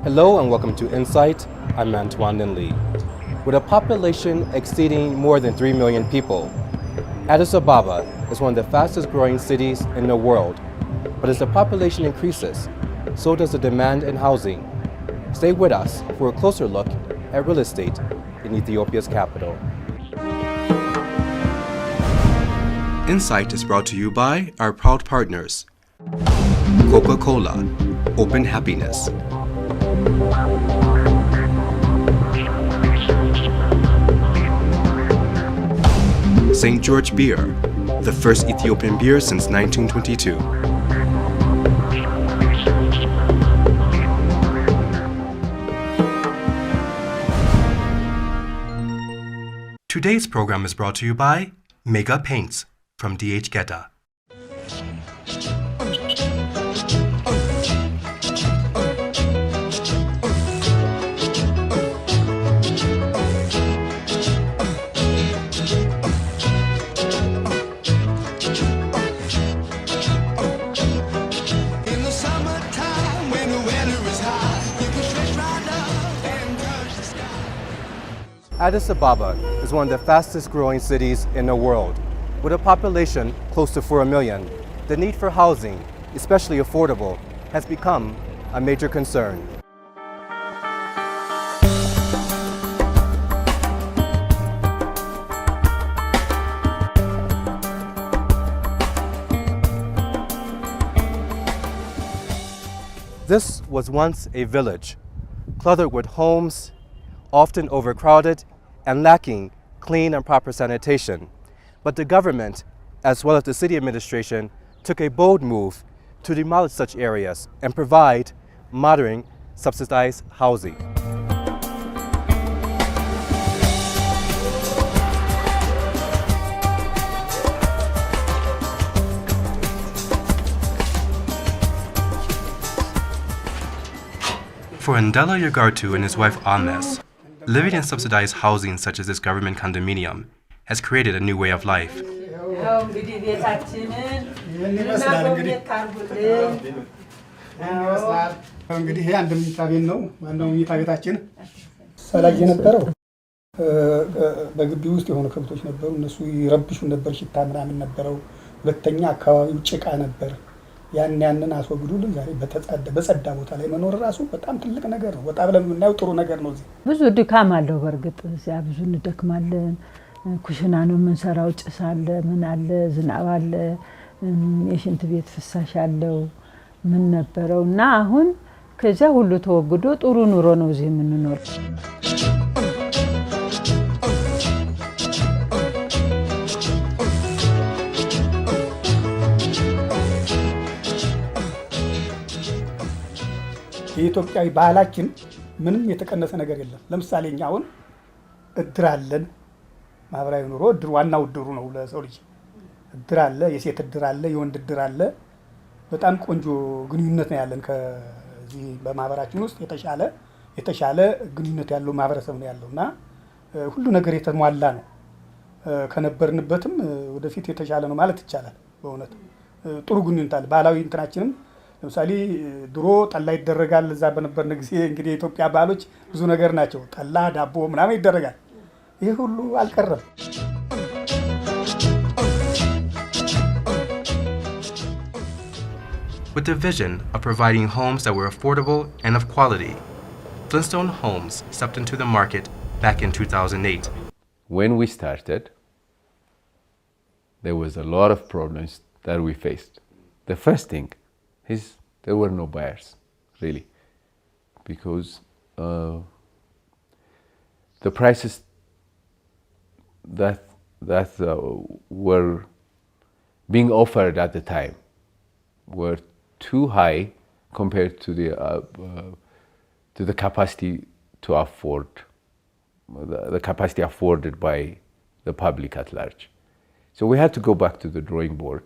Hello and welcome to Insight. I'm Antoine Lindley. With a population exceeding more than 3 million people, Addis Ababa is one of the fastest growing cities in the world. But as the population increases, so does the demand in housing. Stay with us for a closer look at real estate in Ethiopia's capital. Insight is brought to you by our proud partners. Coca-Cola, open happiness. St. George Beer, the first Ethiopian beer since 1922. Today's program is brought to you by Mega Paints from DH Geta. Addis Ababa is one of the fastest growing cities in the world. With a population close to 4 million, the need for housing, especially affordable, has become a major concern. This was once a village, cluttered with homes, often overcrowded and lacking clean and proper sanitation. But the government, as well as the city administration, took a bold move to demolish such areas and provide modern, subsidized housing. For Ndela Yagartu and his wife Ames, living in subsidized housing such as this government condominium has created a new way of life. በግቢ ውስጥ የሆኑ ከብቶች ነበሩ እነሱ ይረብሹ ነበር ሽታ ምናምን ነበረው ሁለተኛ አካባቢው ጭቃ ነበር ያንን አስወግዱልን ዛሬ በጸዳ ቦታ ላይ መኖር ራሱ በጣም ትልቅ ነገር ነው ወጣ ብለን የምናየው ጥሩ ነገር ነው እዚህ ብዙ ድካም አለው በርግጥ እዚያ ብዙ እንደክማለን ኩሽና ነው የምንሰራው ጭስ አለ ምን አለ ዝናብ አለ የሽንት ቤት ፍሳሽ አለው ምን ነበረውና አሁን ከዚያ ሁሉ ተወግዶ ጥሩ ኑሮ ነው እዚህ የምንኖር የኢትዮጵያዊ ባህላችን ምንም የተቀነሰ ነገር የለም ለምሳሌ እኛ አሁን እድር አለን ማህበራዊ ኑሮ እድር ዋናው እድሩ ነው ለሰው ልጅ እድር አለ የሴት እድር አለ የወንድ እድር አለ በጣም ቆንጆ ግንኙነት ነው ያለን ከዚህ በማህበራችን ውስጥ የተሻለ ግንኙነት ያለው ማህበረሰብ ነው ያለውና ሁሉ ነገር የተሟላ ነው ከነበርንበትም ወደፊት የተሻለ ነው ማለት ይቻላል በእውነት ጥሩ ግንኙነት አለ ባህላዊ እንትናችንም ለምሳሌ ድሮ ጠላ ይደረጋል እዛ በነበርነ ጊዜ እንግዲህ የኢትዮጵያ ባህሎች ብዙ ነገር ናቸው ጠላ ዳቦ ምናምን ይደረጋል ይሄ ሁሉ አልቀረም With the vision of providing homes that were affordable and of quality, Flintstone Homes stepped into the market back in 2008. When we started, there was a lot of problems that we faced. The first thing is there were no buyers, really, because the prices that were being offered at the time were too high compared to the capacity to afford the capacity afforded by the public at large. So we had to go back to the drawing board.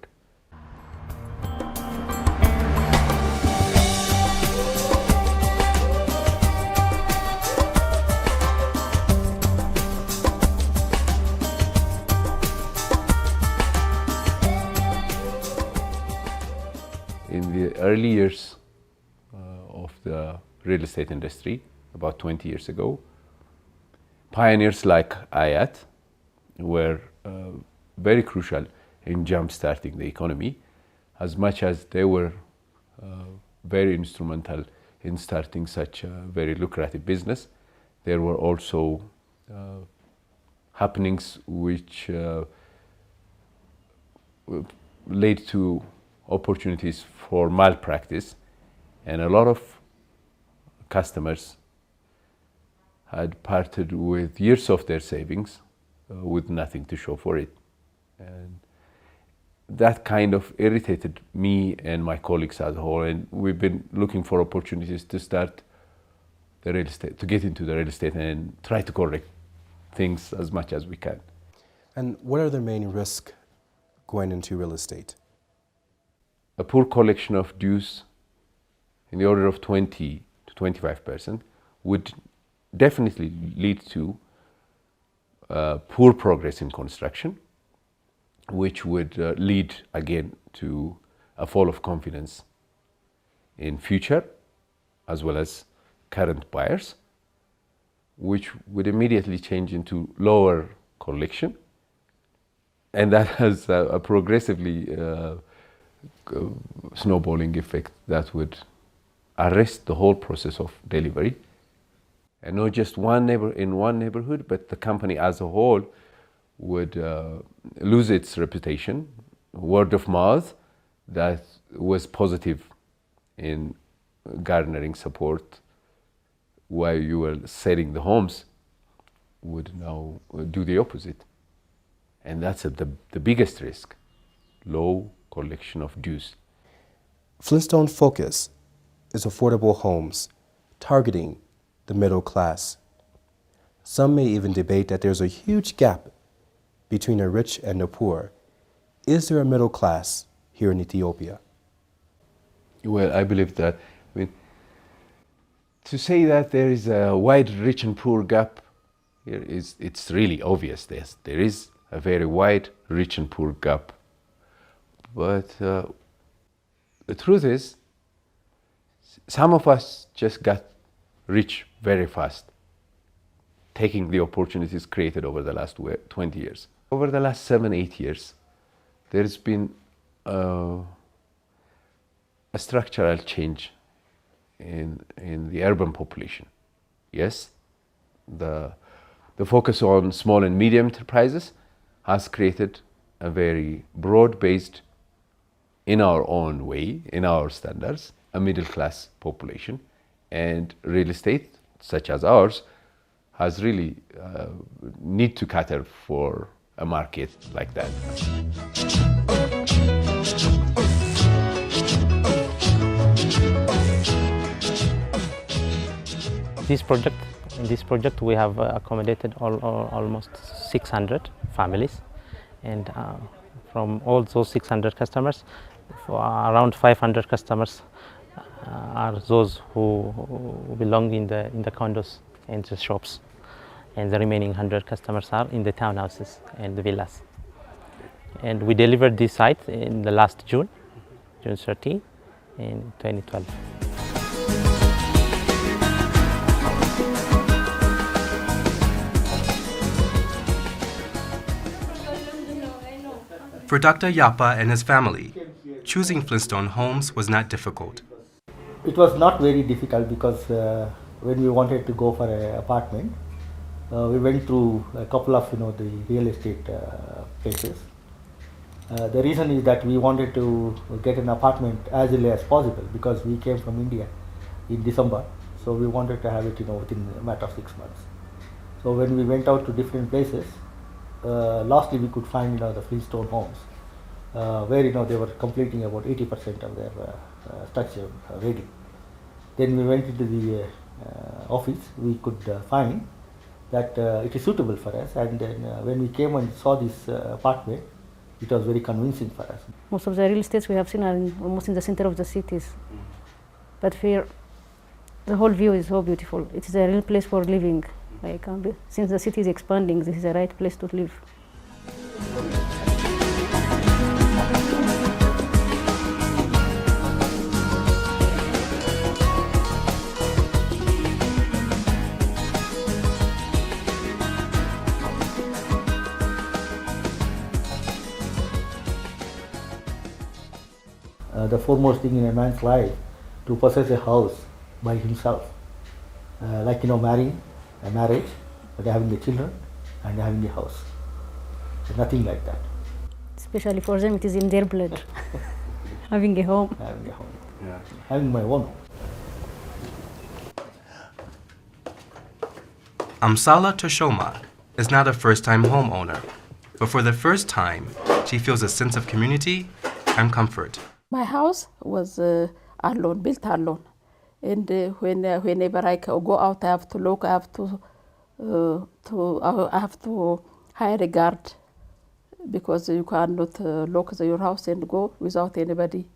In the early years of the real estate industry about 20 years ago. Pioneers like Ayat were very crucial in jump-starting the economy, as much as they were very instrumental in starting such a very lucrative business. There were also happenings which led to opportunities for malpractice, and a lot of customers had parted with years of their savings with nothing to show for it. And that kind of irritated me and my colleagues as a whole, and we've been looking for opportunities to start the real estate, to get into the real estate and try to correct things as much as we can. And what are the main risks going into real estate? A poor collection of dues in the order of 20 to 25% would definitely lead to poor progress in construction, which would lead again to a fall of confidence in future as well as current buyers, which would immediately change into lower collection, and that has a progressively snowballing effect that would arrest the whole process of delivery, and not just one neighborhood, but the company as a whole would lose its reputation. Word of mouth that was positive in garnering support while you were selling the homes would now do the opposite. And that's the biggest risk, low collection of dues. Flintstone's focus is affordable homes, targeting the middle class. Some may even debate that there's a huge gap between the rich and the poor. Is there a middle class here in Ethiopia? Well, I believe that, to say that there is a wide rich and poor gap here it's really obvious. There is a very wide rich and poor gap. But the truth is, some of us just got rich very fast, taking the opportunities created over the last 20 years. Over the last 7-8 years, there's been a structural change in the urban population. Yes, the focus on small and medium enterprises has created a very broad-based, in our own way, in our standards, a middle-class population. And real estate, such as ours, has really need to cater for a market like that. In this project we have accommodated almost 600 families, and from all those 600 customers, around 500 customers are those who belong in the condos and the shops, and the remaining 100 customers are in the townhouses and the villas. And we delivered this site in the last June 13 in 2012. For Dr. Yapa and his family, choosing Flintstone Homes was not difficult. It was not very difficult because when we wanted to go for an apartment, we went through a couple of the real estate places. The reason is that we wanted to get an apartment as early as possible because we came from India in December, so we wanted to have it within a matter of 6 months. So when we went out to different places, lastly we could find the Flintstone Homes, where they were completing about 80% of their structure ready. Then we went into the office. We could find that it is suitable for us, and then when we came and saw this apartment, it was very convincing for us. Most of the real estates we have seen are almost in the center of the cities, but here the whole view is so beautiful. It is a real place for living. Like since the city is expanding, this is the right place to live. the foremost thing in a man's life to possess a house by himself, like marrying, a marriage, having the children, and having a house. Nothing like that. Especially for them, it is in their blood. Having a home. Having a home. Yeah. Having my own home. Amsala Toshoma is not a first-time homeowner, but for the first time, she feels a sense of community and comfort. My house was alone, built alone, and whenever I go out, I have to look. I have to hire a guard because you cannot lock your house and go without anybody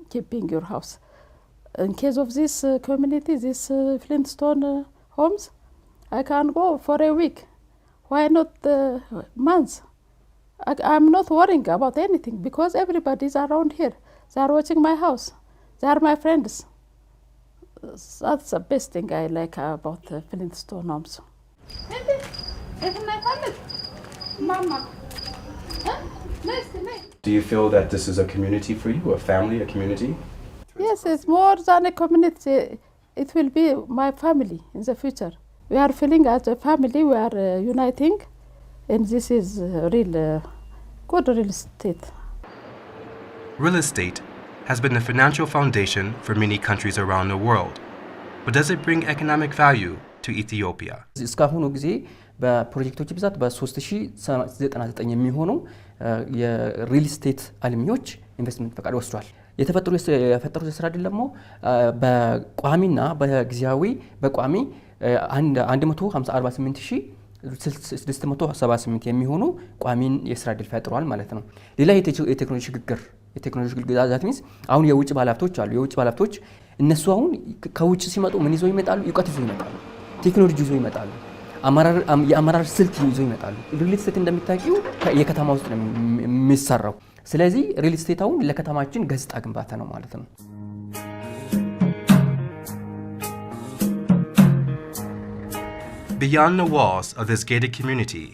keeping your house. In case of this community, this Flintstone homes, I can go for a week. Why not months? I'm not worrying about anything because everybody's around here. They are watching my house. They are my friends. That's the best thing I like about Flintstone homes. Do you feel that this is a community for you, a family, a community? Yes, it's more than a community. It will be my family in the future. We are feeling as a family, we are uniting, and this is real good real estate. Real estate has been the financial foundation for many countries around the world. But does it bring economic value to Ethiopia? እስካሁኑ ጊዜ በፕሮጀክቶች ብዛት በ3099 የሚሆኑ የሪል ስቴት አልሚዎች ኢንቨስትመንት ፈቃድ ወስዷል። የፈጠሩት የስራ ዕድል ደግሞ በቋሚና በጊዜያዊ በቋሚ 1548,678 የሚሆኑ ቋሚን የስራ ዕድል ፈጥሯል ማለት ነው። ሌላ የቴክኖሎጂ ሽግግር ዛት ሚንስ አሁን የውጭ ባለሀብቶች አሉ። የውጭ ባለሀብቶች እነሱ አሁን ከውጭ ሲመጡ ምን ይዘው ይመጣሉ? እውቀት ይዘው ይመጣሉ። ቴክኖሎጂ ይዘው ይመጣሉ። የአመራር ስልት ይዘው ይመጣሉ። ሪል ስቴት እንደሚታቂው የከተማ ውስጥ ነው የሚሰራው። ስለዚህ ሪል ስቴት አሁን ለከተማችን ገጽታ ግንባታ ነው ማለት ነው። Beyond the walls of this gated community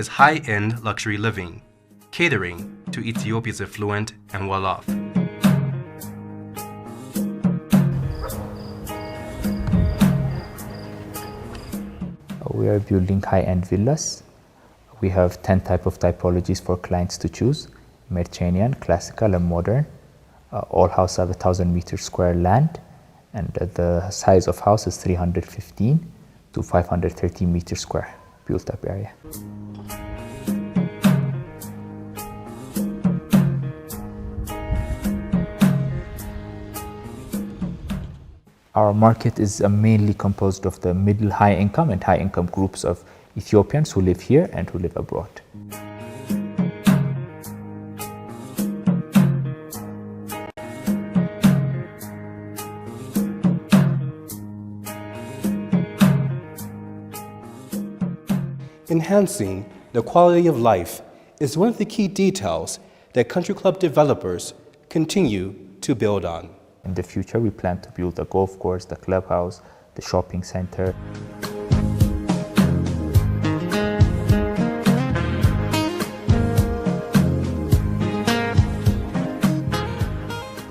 is high-end luxury living, catering to Ethiopia's affluent and well-off. We are building high-end villas. We have 10 types of typologies for clients to choose: Mediterranean, classical, and modern. All houses have 1,000 meters square land, and the size of house is 315 to 530 meters square built-up area. Our market is mainly composed of the middle high income and high income groups of Ethiopians who live here and who live abroad. Enhancing the quality of life is one of the key details that country club developers continue to build on. In the future, we plan to build a golf course, the clubhouse, the shopping center.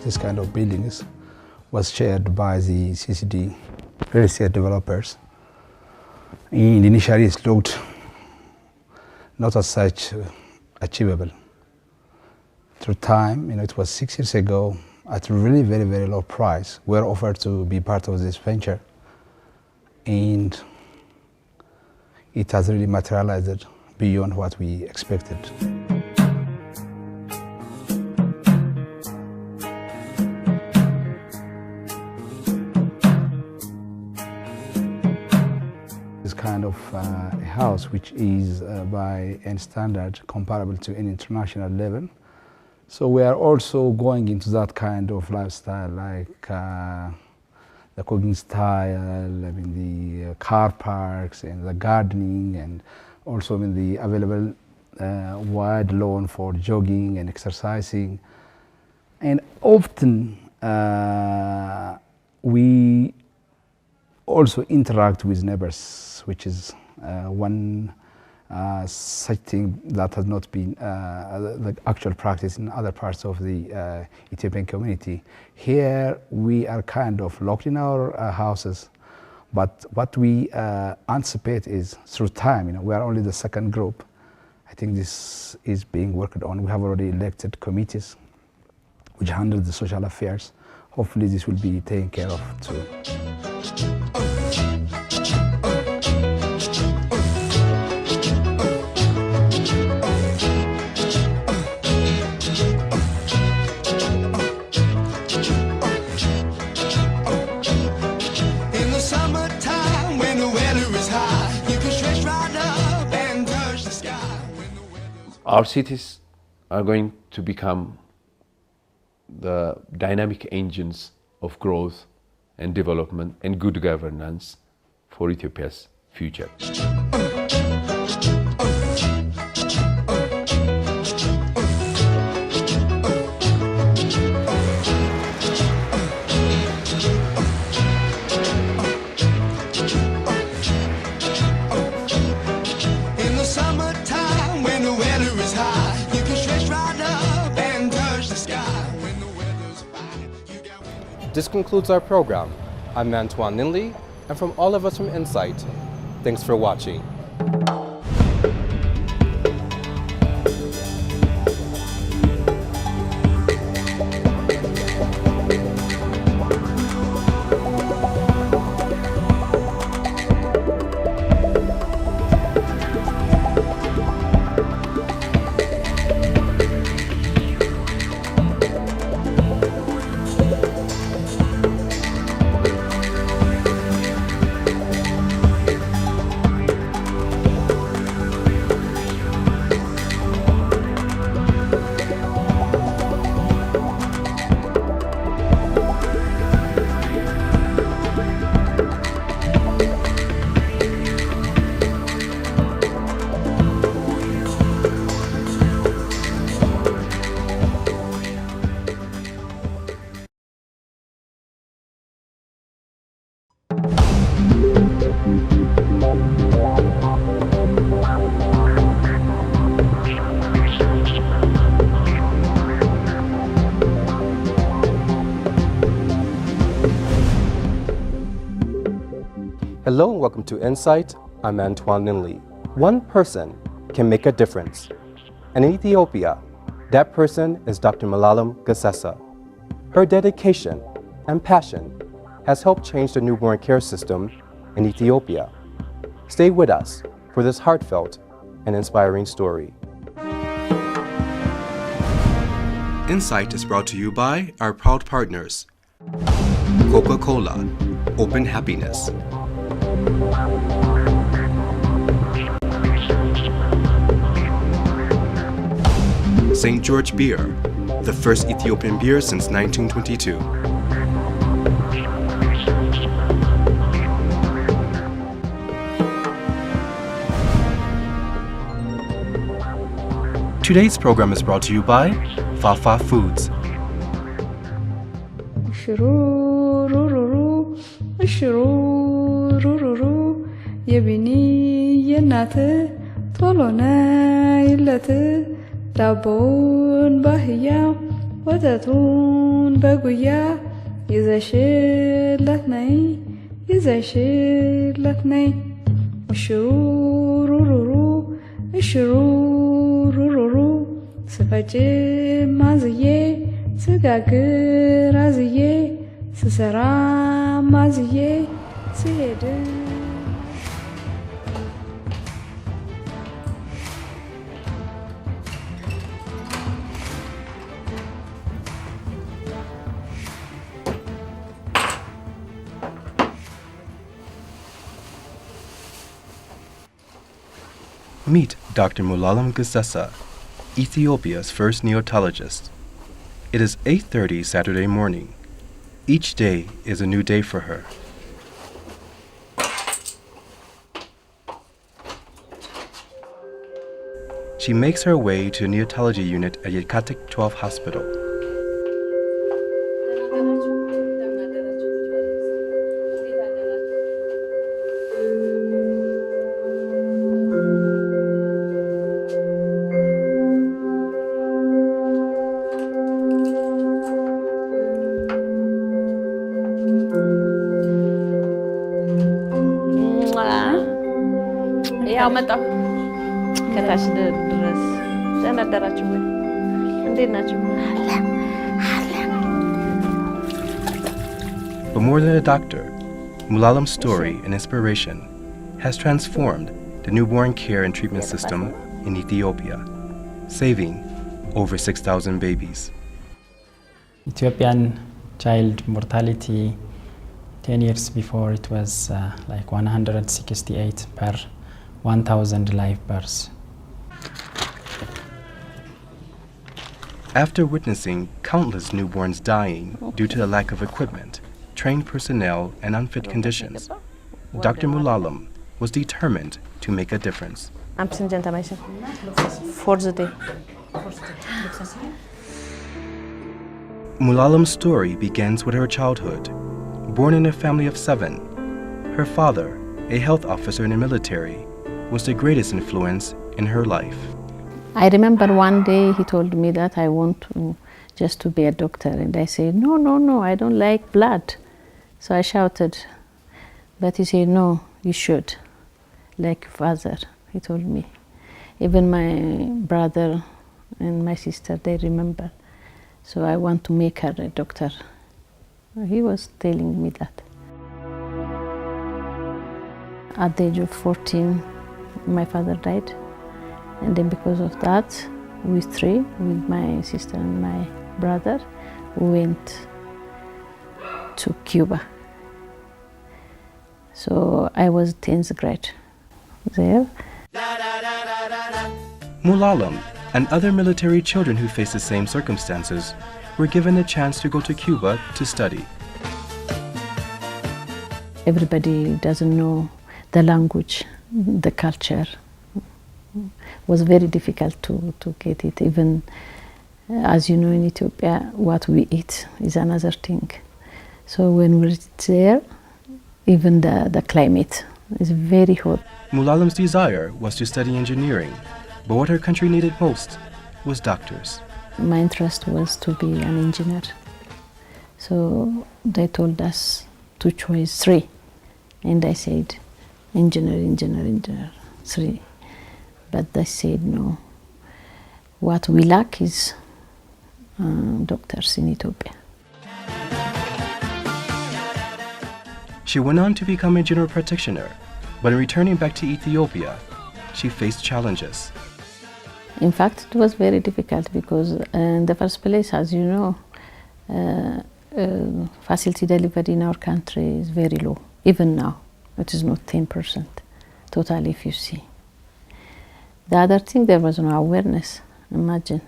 This kind of buildings was shared by the CCD real estate developers. And initially, it looked not as such achievable. Through time, it was 6 years ago, at a really very, very low price, we were offered to be part of this venture. And it has really materialized beyond what we expected. This kind of house, which is by any standard comparable to any international level. So we are also going into that kind of lifestyle, like the cooking style, the car parks and the gardening, and also the available wide lawn for jogging and exercising. And often we also interact with neighbors, which is one such thing that has not been the actual practice in other parts of the Ethiopian community. Here we are kind of locked in our houses, but what we anticipate is through time, we are only the second group. I think this is being worked on. We have already elected committees which handle the social affairs. Hopefully this will be taken care of too. Our cities are going to become the dynamic engines of growth and development and good governance for Ethiopia's future. This concludes our program. I'm Antoine Lindley, and from all of us from Insight, thanks for watching. Hello and welcome to Insight. I'm Antoine Lindley. One person can make a difference. And in Ethiopia, that person is Dr. Malalam Gassessa. Her dedication and passion has helped change the newborn care system in Ethiopia. Stay with us for this heartfelt and inspiring story. Insight is brought to you by our proud partners. Coca-Cola, open happiness. St. George Beer, the first Ethiopian beer since 1922. Today's program is brought to you by Fafa Foods. ዳቦን ባህያ ወተቱን በጉያ ይዘሽለት ነይ እሽሩሩሩ እሽሩሩሩ ስፈጭ ማዝዬ ስጋግር አዝዬ ስሰራ ማዝዬ ስሄድ Meet Dr. Malalam Gassessa, Ethiopia's first neonatologist. It is 8:30 Saturday morning. Each day is a new day for her. She makes her way to the neonatology unit at Yekatik 12 Hospital. ያው መጣሁ ከታች ድረስ ደህና አደራችሁ ወይ? እንዴት ናችሁ? But more than a doctor, Mulalam's story and inspiration has transformed the newborn care and treatment system in Ethiopia, saving over 6,000 babies. Ethiopian child mortality 10 years before it was like 168 per 1,000 live births. After witnessing countless newborns dying due to the lack of equipment, trained personnel, and unfit conditions, Dr. Mulalam was determined to make a difference. Mulalam's story begins with her childhood. Born in a family of 7, her father, a health officer in the military, was the greatest influence in her life. I remember one day he told me that I want just to be a doctor, and I said, no, I don't like blood. So I shouted, but he said, no, you should, like father, he told me. Even my brother and my sister, they remember. So I want to make her a doctor. He was telling me that. At the age of 14, my father died. And then because of that, we three, with my sister and my brother, went to Cuba. So I was 10th grade there. Mulalam and other military children who faced the same circumstances were given a chance to go to Cuba to study. Everybody doesn't know the language, the culture. Was very difficult to get it. Even as you know, in Ethiopia, what we eat is another thing. So when we're there, even the climate is very hot. Mulalam's desire was to study engineering, but what her country needed most was doctors. My interest was to be an engineer. So they told us to choose 3. And I said, engineer, 3. But they said no. What we lack is doctors in Ethiopia. She went on to become a general practitioner, but in returning back to Ethiopia, she faced challenges. In fact, it was very difficult because in the first place, as you know, facility delivery in our country is very low. Even now, it is not 10% total if you see. The other thing, there was no awareness, imagine.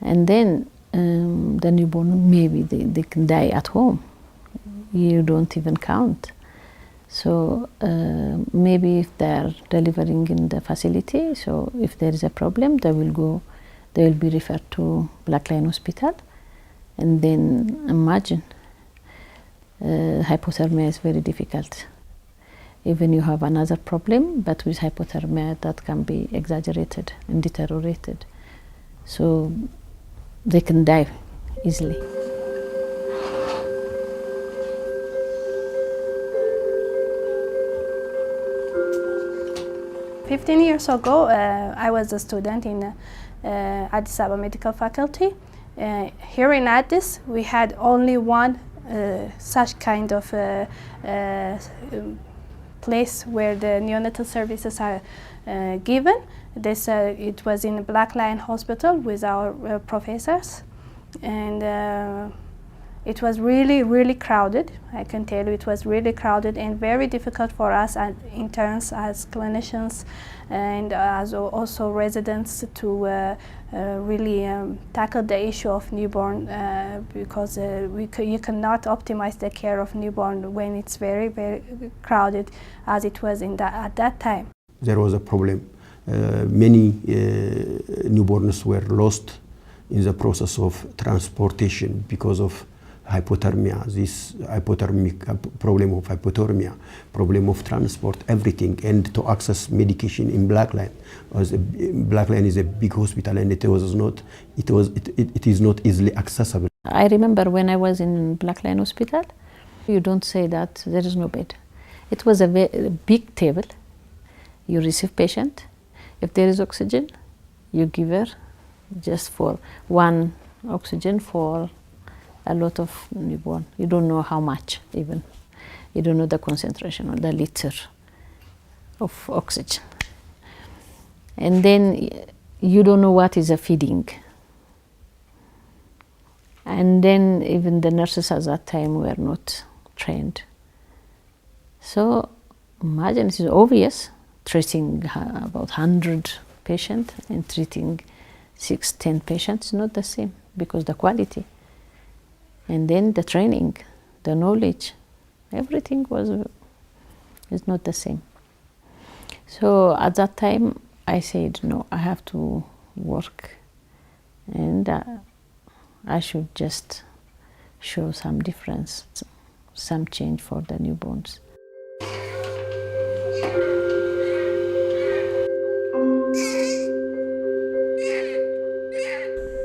And then the newborn, maybe they can die at home. You don't even count. So maybe if they are delivering in the facility, so if there is a problem, they will be referred to Black Lion Hospital. And then imagine, hypothermia is very difficult. Even you have another problem, but with hypothermia that can be exaggerated and deteriorated. So they can die easily. Years ago, I was a student in Addis Ababa Medical Faculty. Here in Addis, we had only one such kind of place where the neonatal services are given. It was in Black Lion Hospital with our professors, and it was really crowded. I can tell you it was really crowded and very difficult for us as interns, as clinicians, and as also residents to really tackle the issue of newborn because you cannot optimize the care of newborn when it's very crowded as it was at that time. There was a problem. Many newborns were lost in the process of transportation because of hypothermia, this hypothermic problem of hypothermia, problem of transport, everything, and to access medication in Black Lion. Black Lion is a big hospital, and it is not easily accessible. I remember when I was in Black Lion Hospital, you don't say that there is no bed. It was a big table. You receive patient. If there is oxygen, you give her just for one oxygen for a lot of newborn. You don't know how much even. You don't know the concentration or the liter of oxygen. And then you don't know what is a feeding. And then even the nurses at that time were not trained. So imagine, it is obvious, treating about 100 patients and treating 6-10 patients is not the same, because the quality. And then the training, the knowledge, everything is not the same. So at that time I said, no, I have to work, and I should just show some difference, some change for the newborns.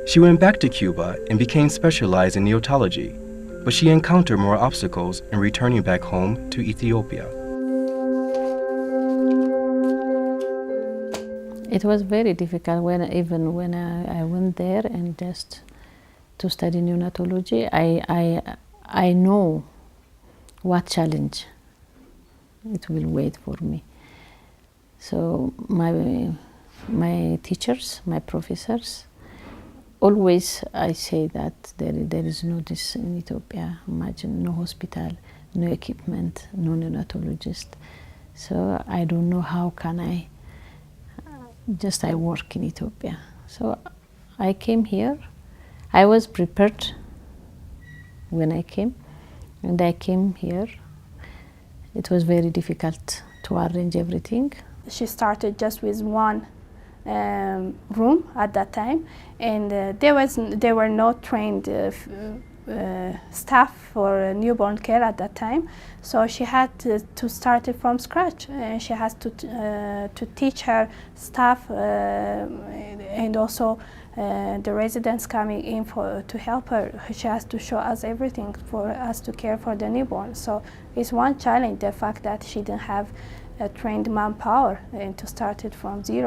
She went back to Cuba and became specialized in neonatology, but she encountered more obstacles in returning back home to Ethiopia. It was very difficult when I went there and just to study neonatology. I know what challenge it will wait for me. So my teachers, my professors, always I say that there is no this in Ethiopia. Imagine, no hospital, no equipment, no neonatologist. So I don't know how can I work in Ethiopia. So I came here. I was prepared when I came, and I came here. It was very difficult to arrange everything. She started just with one room at that time, and there were no trained staff for newborn care at that time, so she had to start it from scratch. She has to teach her staff and also the residents coming in to help her. She has to show us everything for us to care for the newborn. So it's one challenge, the fact that she didn't have a trained manpower and to start it from zero.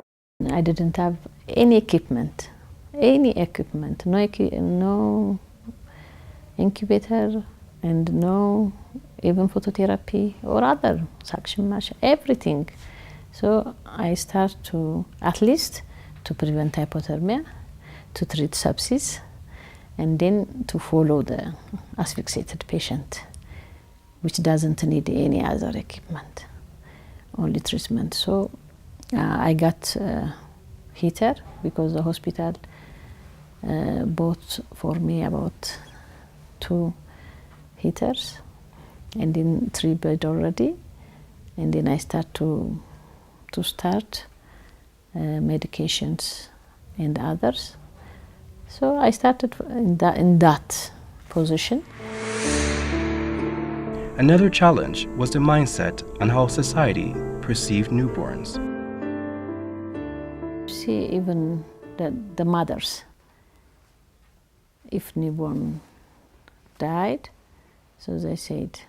I didn't have any equipment, no incubator, and no even phototherapy or other suction machine, everything. So I start to, at least, to prevent hypothermia, to treat sepsis, and then to follow the asphyxiated patient, which doesn't need any other equipment, only treatment. So I got a heater because the hospital bought for me about 2 heaters, and then 3 bed already. And then I start to start medications and others. So I started in that position. Another challenge was the mindset on how society perceived newborns. See, even the mothers, if newborn died, so they said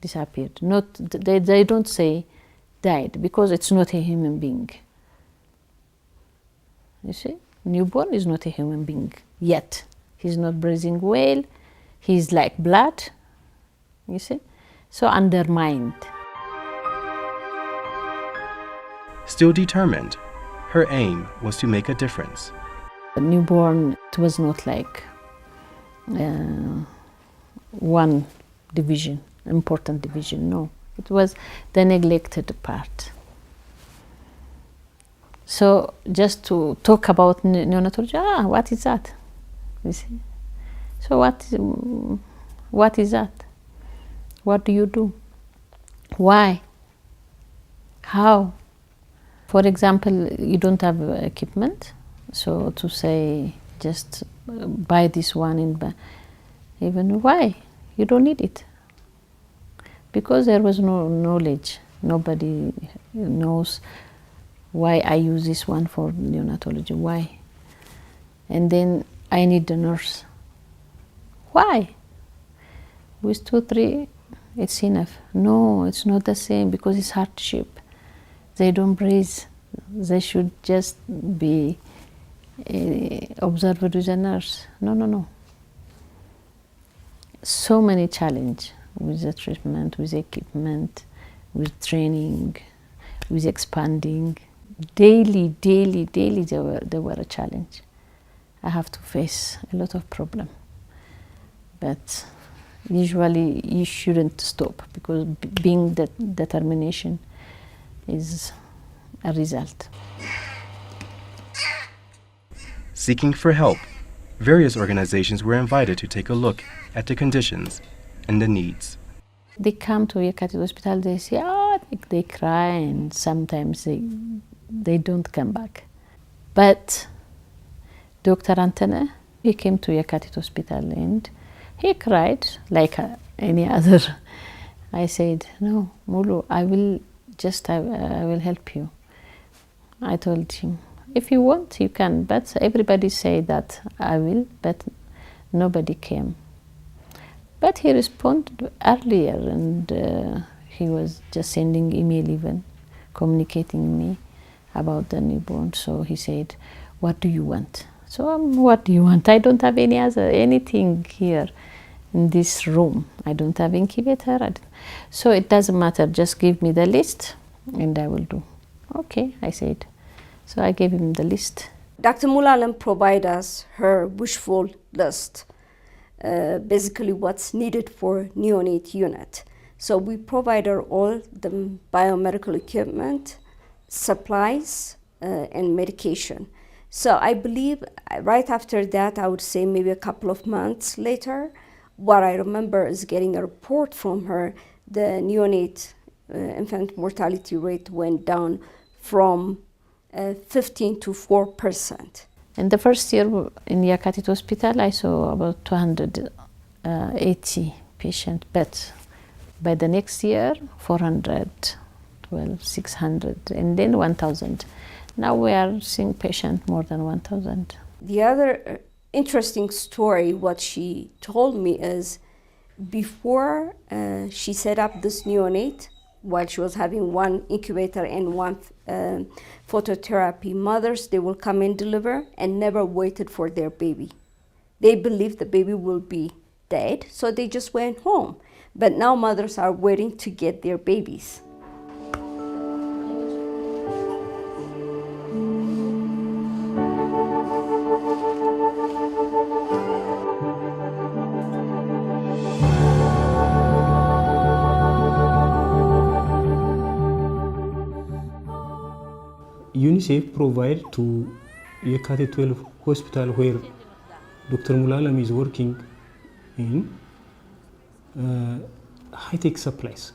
disappeared. They don't say died, because it's not a human being. You see, newborn is not a human being yet. He's not breathing well. He's like blood. You see, so undermined. Still determined, her aim was to make a difference. The newborn, it was not like one division, important division, no. It was the neglected part. So just to talk about neonatology, what is that? You see? So what is that? What do you do? Why? How? For example, you don't have equipment, so to say just buy this one and buy, even why? You don't need it. Because there was no knowledge. Nobody knows why I use this one for neonatology, why? And then I need a nurse. Why? With 2, 3, it's enough. No, it's not the same, because it's hardship. they don't breathe. They should just be observed with a nurse. No, no, no. So many challenges with the treatment, with equipment, with training, with expanding. Daily, they were a challenge. I have to face a lot of problem. But usually you shouldn't stop, because being that determination is a result. Seeking for help, various organizations were invited to take a look at the conditions and the needs. They come to Yekati Hospital, they say, oh, they cry, and sometimes they don't come back. But Dr. Antoine, he came to Yekati Hospital and he cried like any other. I said, no, Mulu, I will help you. I told him, if you want, you can, but everybody say that I will, but nobody came. But he responded earlier, and he was just sending email even, communicating me about the newborn. So he said, what do you want? So what do you want? I don't have anything here in this room. I don't have incubator. So it doesn't matter, just give me the list and I will do. Okay, I said. So I gave him the list. Dr. Mulalam provided us her wishful list, basically what's needed for neonate unit. So we provide her all the biomedical equipment, supplies, and medication. So I believe right after that, I would say maybe a couple of months later, what I remember is getting a report from her, the neonate infant mortality rate went down from 15 to 4%. In the first year in Yekati Hospital, I saw about 280 patients, but by the next year, 412, 600, and then 1,000. Now we are seeing patients more than 1,000. The other interesting story, what she told me is, before she set up this neonate, while she was having one incubator and one phototherapy, mothers, they will come and deliver and never waited for their baby. They believed the baby will be dead, so they just went home. But now mothers are waiting to get their babies. UNICEF provide to Yekati 12 hospital where Dr. Mulalam is working in high-tech supplies,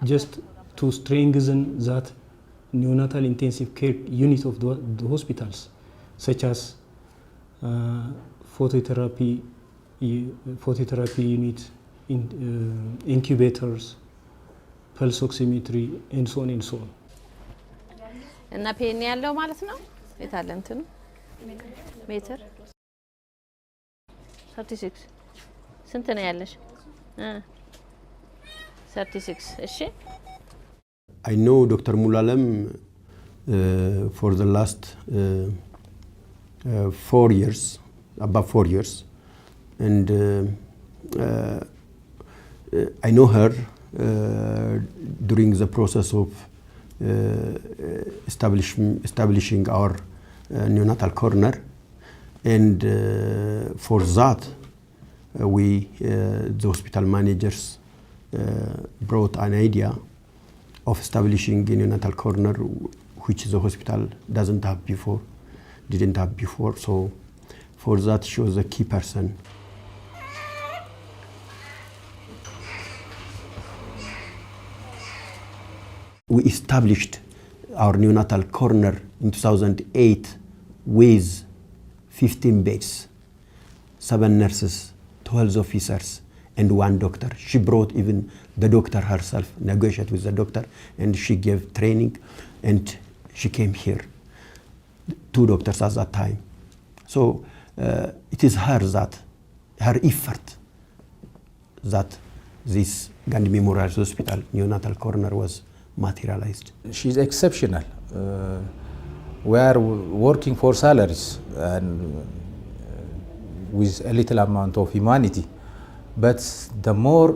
just to strengthen that neonatal intensive care unit of the hospitals, such as phototherapy unit, incubators, pulse oximetry, and so on and so on. እና ፔን ያለው ማለት ነው። የታለ እንትኑ ሜትር 36 ስንት ነው ያለሽ? 36 እሺ። I know Dr. Mulalam for the last 4 years, about 4 years, and I know her during the process of establishing our neonatal corner, and for that the hospital managers brought an idea of establishing a neonatal corner, which the hospital didn't have before. So for that, she was a key person. We established our neonatal corner in 2008 with 15 beds, 7 nurses, 2 health officers, and 1 doctor. She brought even the doctor herself, negotiated with the doctor, and she gave training, and she came here. 2 doctors at that time. So it is her effort that this Gandhi Memorial Hospital neonatal corner was materialized. She's exceptional. We are working for salaries and with a little amount of humanity. But the more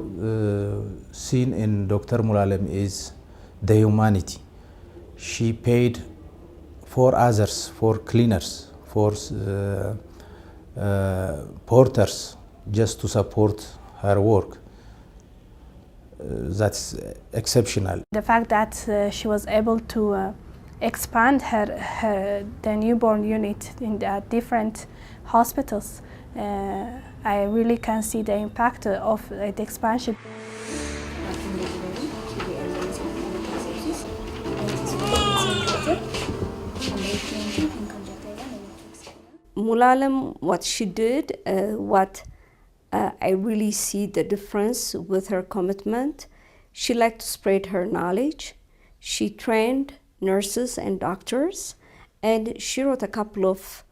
seen in Dr. Mulalem is the humanity. She paid for others, for cleaners, for porters, just to support her work. That's exceptional. The fact that she was able to expand the newborn unit in the different hospitals, I really can see the impact of the expansion. Mulalem, what she did, I really see the difference with her commitment. She liked to spread her knowledge. She trained nurses and doctors, and she wrote a couple of,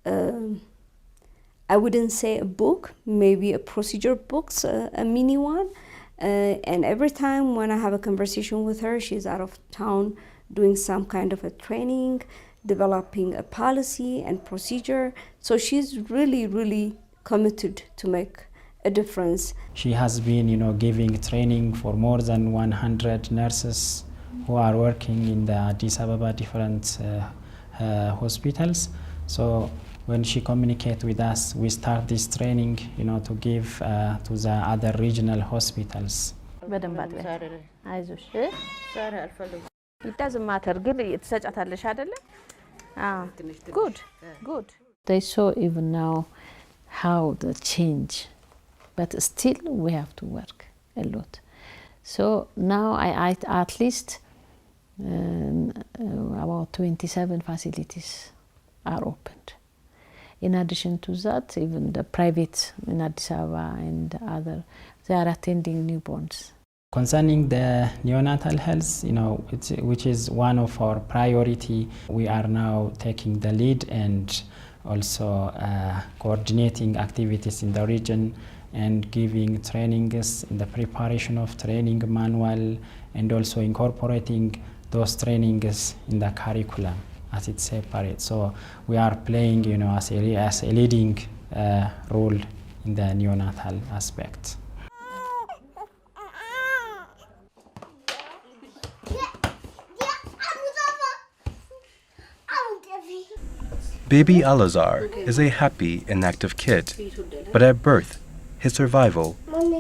I wouldn't say a book, maybe a procedure books, a mini one. And every time when I have a conversation with her, she's out of town doing some kind of a training, developing a policy and procedure. So she's really, really committed to make a difference. She has been, giving training for more than 100 nurses who are working in the Addis Ababa different hospitals. So when she communicates with us, we start this training, to give to the other regional hospitals. It doesn't matter. Good. They saw even now how the change, but still we have to work a lot. So now I at least about 27 facilities are opened. In addition to that, even the private in Addis Ababa and other, they are attending newborns. Concerning the neonatal health, which is one of our priority, we are now taking the lead and also coordinating activities in the region and giving trainings in the preparation of training manual and also incorporating those trainings in the curriculum as it's separate. So we are playing, as a leading role in the neonatal aspect. Baby Alazar is a happy and active kid, but at birth, his survival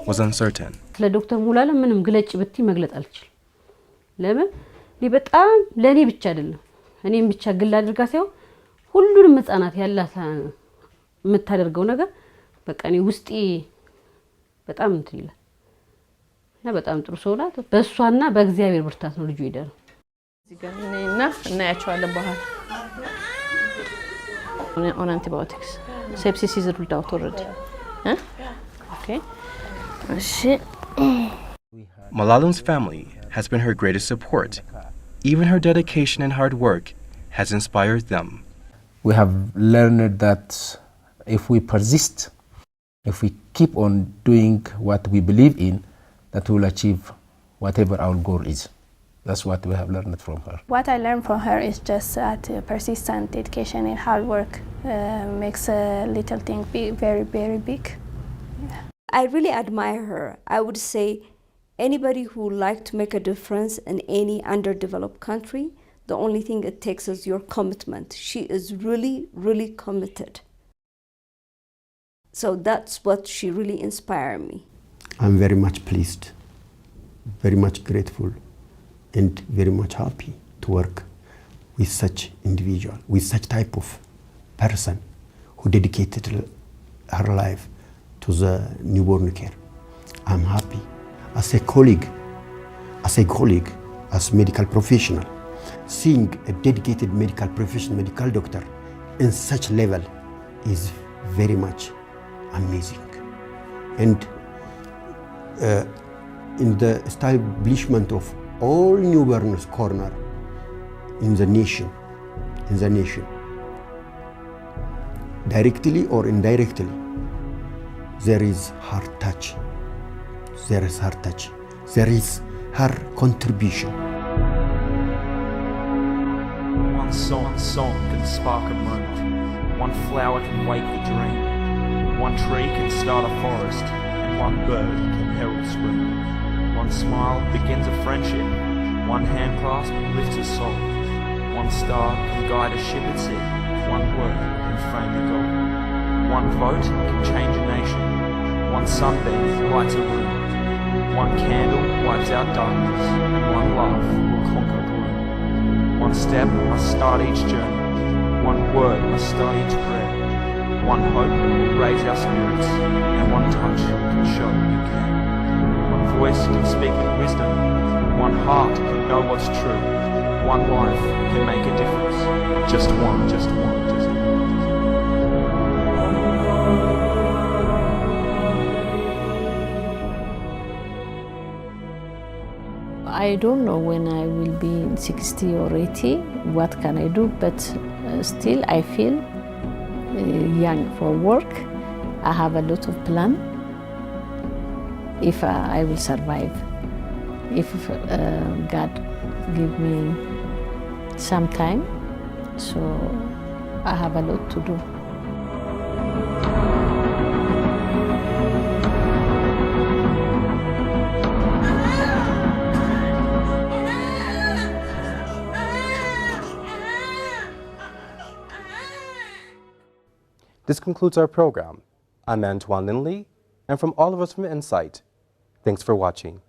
was uncertain. ለዶክተር ሙላለም ምንም ግለጭ ብቲ መግለጥ አልችልም። ለምን በጣም ለኔ ብቻ አይደለም እኔም ብቻ ግል አድርጋ ሳይሆን ሁሉንም ህፃናት ያላት የምታደርገው ነገር በቃ እኔ ውስጤ በጣም እንትን ይላል እና በጣም ጥሩ ሰው ናት። በእሷና በእግዚአብሔር ብርታት ነው ልጁ ይደረው። እዚህ ጋር እኔና እናያቸዋለን በኋላ on antibiotics. Sepsis is ruled out already. Okay. Malalam's family has been her greatest support. Even her dedication and hard work has inspired them. We have learned that if we persist, if we keep on doing what we believe in, that we will achieve whatever our goal is. That's what we have learned from her. What I learned from her is just that persistent dedication and hard work makes a little thing very, very big. Yeah. I really admire her. I would say anybody who would like to make a difference in any underdeveloped country, the only thing it takes is your commitment. She is really, really committed. So that's what she really inspired me. I'm very much pleased, very much grateful, and very much happy to work with such individual, with such type of person who dedicated her life to the newborn care. I'm happy as a colleague, as medical professional, seeing a dedicated medical professional, medical doctor in such level is very much amazing. And in the establishment of all newborns corner in the nation, directly or indirectly, there is her touch. There is her contribution. song can spark a moment. One flower can wake the dream. One tree can start a forest, and one bird can herald spring. One smile begins a friendship. One hand clasp lifts a soul. One star can guide a ship at sea. One word can frame the goal. One vote can change a nation. One sunbeam lights a room. One candle wipes out darkness. One love will conquer gloom. One step must start each journey. One word must start each prayer. One hope will raise our spirits. And one touch can show you care. One voice can speak with wisdom. One heart can know what's true. One life can make a difference. Just one, just one, just one. I don't know when I will be in 60 or 80, what can I do, but still I feel young for work. I have a lot of plan if I will survive. If God give me some time, so I have a lot to do. This concludes our program. I'm Antoine Lindley, and from all of us from Insight, thanks for watching.